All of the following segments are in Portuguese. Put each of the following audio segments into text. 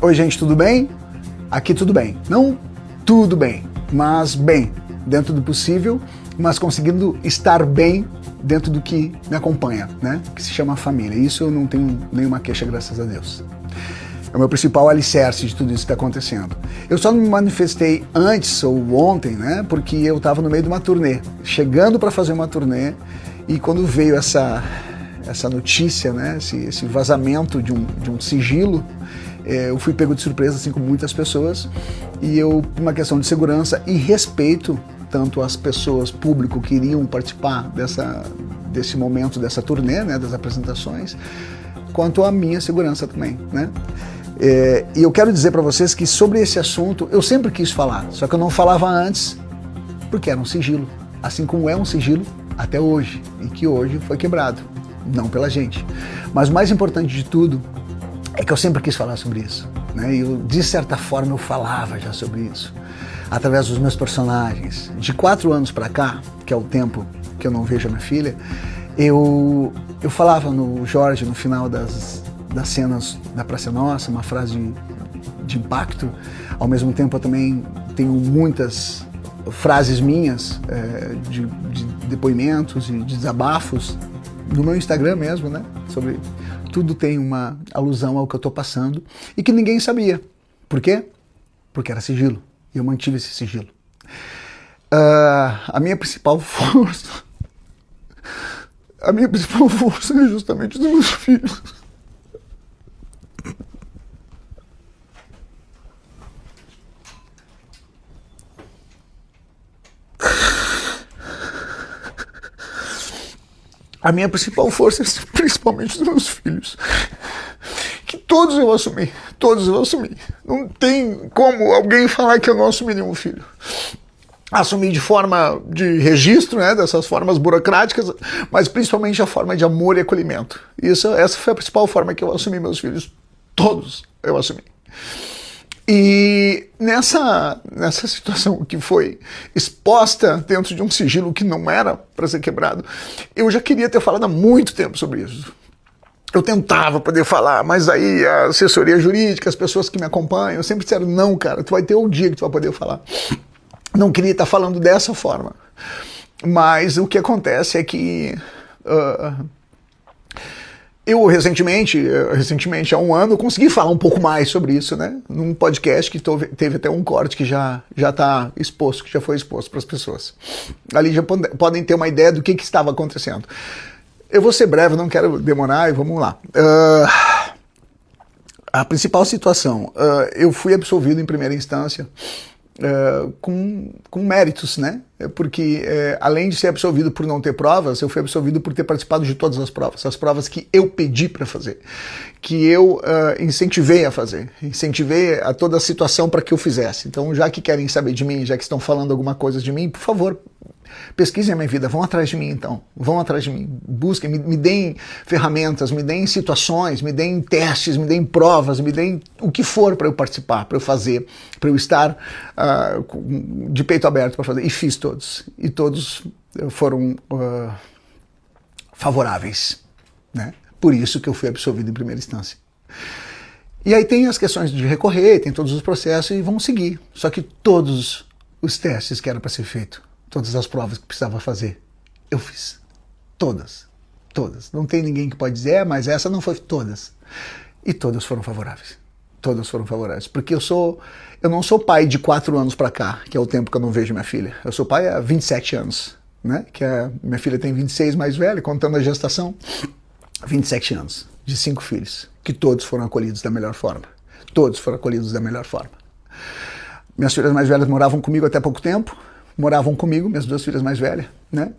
Oi gente, tudo bem? Aqui tudo bem. Não tudo bem, mas bem, dentro do possível, mas conseguindo estar bem dentro do que me acompanha, né? Que se chama família. Isso eu não tenho nenhuma queixa, graças a Deus. É o meu principal alicerce de tudo isso que está acontecendo. Eu só não me manifestei antes ou ontem, né? Porque eu estava no meio de uma turnê, chegando para fazer uma turnê, e quando veio essa notícia, né? Esse vazamento de um sigilo, eu fui pego de surpresa, assim como muitas pessoas, e eu, por uma questão de segurança e respeito, tanto as pessoas, público, que iriam participar desse momento, dessa turnê, né, das apresentações, quanto a minha segurança também, né? E eu quero dizer para vocês que sobre esse assunto eu sempre quis falar, só que eu não falava antes, porque era um sigilo, assim como é um sigilo até hoje, e que hoje foi quebrado, não pela gente. Mas o mais importante de tudo é que eu sempre quis falar sobre isso, né? E eu, de certa forma, eu falava já sobre isso, através dos meus personagens. De 4 anos para cá, que é o tempo que eu não vejo a minha filha, eu falava no Jorge, no final das cenas da Praça Nossa, uma frase de impacto. Ao mesmo tempo, eu também tenho muitas frases minhas, de depoimentos e de desabafos, no meu Instagram mesmo, né? Sobre tudo tem uma alusão ao que eu estou passando e que ninguém sabia. Por quê? Porque era sigilo. E eu mantive esse sigilo. A minha principal força é justamente os meus filhos. A minha principal força é principalmente os meus filhos. Que todos eu assumi. Não tem como alguém falar que eu não assumi nenhum filho. Assumi de forma de registro, né, dessas formas burocráticas, mas principalmente a forma de amor e acolhimento. Essa foi a principal forma que eu assumi meus filhos. Todos eu assumi. E nessa situação que foi exposta dentro de um sigilo que não era para ser quebrado, eu já queria ter falado há muito tempo sobre isso. Eu tentava poder falar, mas aí a assessoria jurídica, as pessoas que me acompanham, sempre disseram, não, cara, tu vai ter um dia que tu vai poder falar. Não queria estar falando dessa forma. Mas o que acontece é que eu recentemente, há 1 ano, consegui falar um pouco mais sobre isso, né? Num podcast que teve até um corte que já está exposto, que já foi exposto para as pessoas. Ali já podem ter uma ideia do que estava acontecendo. Eu vou ser breve, não quero demorar, e vamos lá. A principal situação, eu fui absolvido em primeira instância com méritos, né? Porque além de ser absolvido por não ter provas, eu fui absolvido por ter participado de todas as provas que eu pedi para fazer, que eu incentivei a fazer, incentivei a toda a situação para que eu fizesse. Então, já que querem saber de mim, já que estão falando alguma coisa de mim, por favor, pesquisem a minha vida, vão atrás de mim então, vão atrás de mim, busquem, me deem ferramentas, me deem situações, me deem testes, me deem provas, me deem o que for para eu participar, para eu fazer, para eu estar de peito aberto para fazer. E fiz todos, e todos foram favoráveis, né? Por isso que eu fui absolvido em primeira instância. E aí tem as questões de recorrer, tem todos os processos e vão seguir, só que todos os testes que eram para ser feito, todas as provas que precisava fazer, eu fiz. Todas. Não tem ninguém que pode dizer, mas essa não foi todas. E todas foram favoráveis. Todas foram favoráveis. Porque eu não sou pai de 4 anos para cá, que é o tempo que eu não vejo minha filha. Eu sou pai há 27 anos, né? Minha filha tem 26, mais velha, contando a gestação. 27 anos, de 5 filhos, que todos foram acolhidos da melhor forma. Todos foram acolhidos da melhor forma. Minhas filhas mais velhas moravam comigo até pouco tempo. Moravam comigo, minhas 2 filhas mais velhas, né?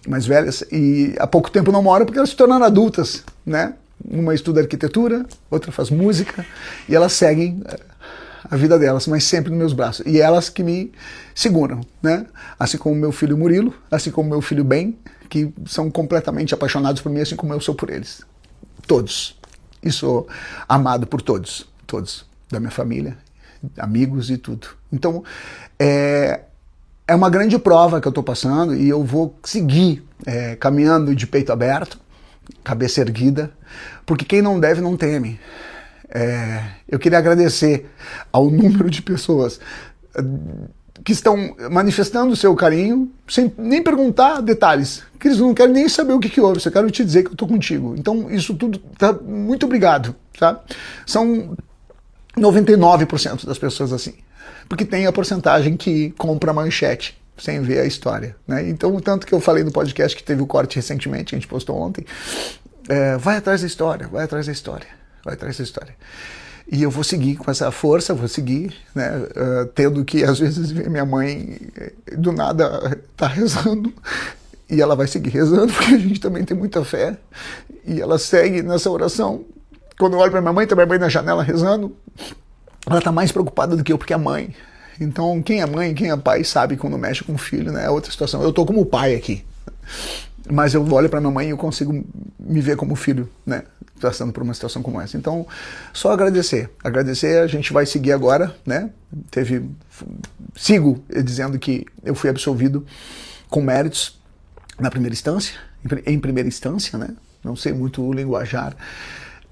Mais velhas, e há pouco tempo não moram porque elas se tornaram adultas, né? Uma estuda arquitetura, outra faz música, e elas seguem a vida delas, mas sempre nos meus braços. E elas que me seguram, né? Assim como meu filho Murilo, assim como meu filho Ben, que são completamente apaixonados por mim, assim como eu sou por eles. Todos. E sou amado por todos da minha família, amigos e tudo. Então, é uma grande prova que eu estou passando e eu vou seguir caminhando de peito aberto, cabeça erguida, porque quem não deve não teme. Eu queria agradecer ao número de pessoas que estão manifestando o seu carinho, sem nem perguntar detalhes, que eles não querem nem saber o que houve, só quero te dizer que eu estou contigo. Então isso tudo, tá, muito obrigado. Tá? São 99% das pessoas assim, porque tem a porcentagem que compra a manchete, sem ver a história. Né? Então, tanto que eu falei no podcast que teve o corte recentemente, a gente postou ontem, vai atrás da história, vai atrás da história, vai atrás da história. E eu vou seguir com essa força, vou seguir, né, tendo que, às vezes, ver minha mãe do nada tá rezando, e ela vai seguir rezando, porque a gente também tem muita fé, e ela segue nessa oração. Quando eu olho para minha mãe, tá minha mãe na janela rezando, ela tá mais preocupada do que eu, porque é mãe. Então, quem é mãe, quem é pai, sabe quando mexe com o filho, né, é outra situação. Eu tô como pai aqui, mas eu olho para minha mãe e eu consigo me ver como filho, né, passando por uma situação como essa. Então, só agradecer. Agradecer, a gente vai seguir agora, né? Sigo dizendo que eu fui absolvido com méritos na primeira instância, em primeira instância, né? Não sei muito o linguajar.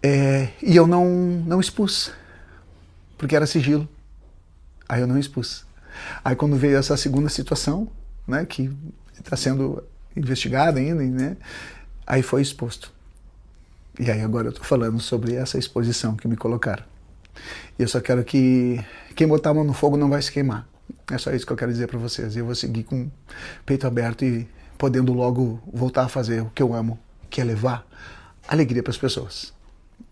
E eu não expus, porque era sigilo. Aí eu não expus. Aí quando veio essa segunda situação, né, que está sendo investigada ainda, né, aí foi exposto. E aí agora eu estou falando sobre essa exposição que me colocaram. E eu só quero que quem botar a mão no fogo não vai se queimar. É só isso que eu quero dizer para vocês. E eu vou seguir com o peito aberto e podendo logo voltar a fazer o que eu amo, que é levar alegria para as pessoas.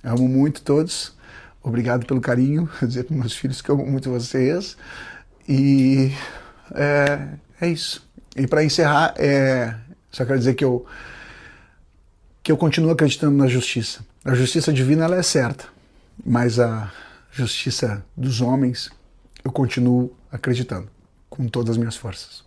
Eu amo muito todos. Obrigado pelo carinho. Vou dizer para meus filhos que eu amo muito vocês. E é isso. E para encerrar, só quero dizer que eu continuo acreditando na justiça. A justiça divina ela é certa, mas a justiça dos homens eu continuo acreditando com todas as minhas forças.